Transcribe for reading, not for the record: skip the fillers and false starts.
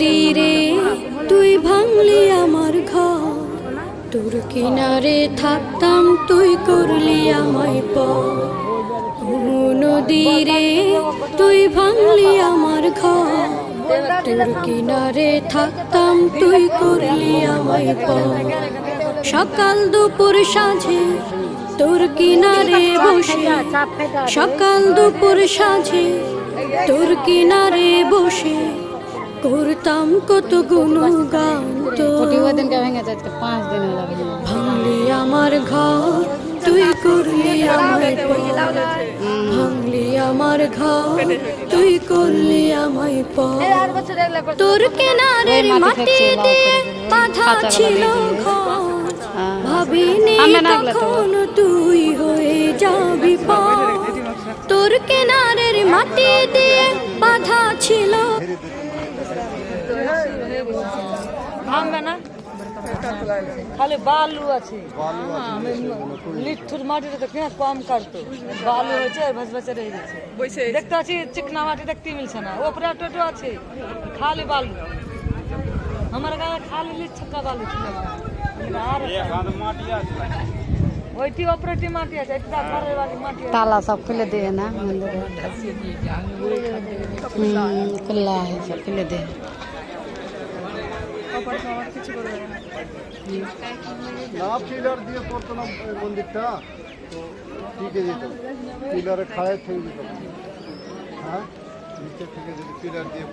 নদী রে তুই ভাঙলি আমার ঘর, তোর কিনারে থাকতাম তুই করলি আমায় পর। ও নদী রে তুই ভাঙলি আমার ঘর, তোর কিনারে থাকতাম তুই করলি আমায় পর। সকাল দুপুর সাঁঝে তোর কিনারে বসে, সকাল দুপুর সাঁঝে তোর কিনারে বসে করতাম কত গুণগান তোর। ভাঙলি আমার ঘর তুই করলি আমায় পর, ভাঙলি আমার ঘর তুই করলি আমায় পর। তোর কিনারের মাটি দিয়ে বাঁধা ছিল ঘর, ভাবিনি তখন তুই হয়ে যাবি পর। তোর কিনারের মাটি দিয়ে বাঁধা ছিল। ভাঙবে না, খালি বালু আছে। লিট্টুর মাটিতে তো কেন কম কাটতো, বালু হয়েছে ভাস ভাসে রয়ে গেছে। দেখতে আছি চিকনা মাটি দেখতে মিলছে না, ওপরে টোটো আছে খালি বালু। আমার গায়ে খালি লিচ্ছকা বালু ছিল, আর ওইটি অপরেটি মাটি আছে, মাটি ताला सब खुले दे ना मंदिर खुला है, सब खुले दे। না পিলার দিয়ে করতো না মন্দিরটা, তো টিকে যেত, পিলারে খাড়ায় থেকে যেত। হ্যাঁ, নিচে থেকে যদি পিলার দিয়ে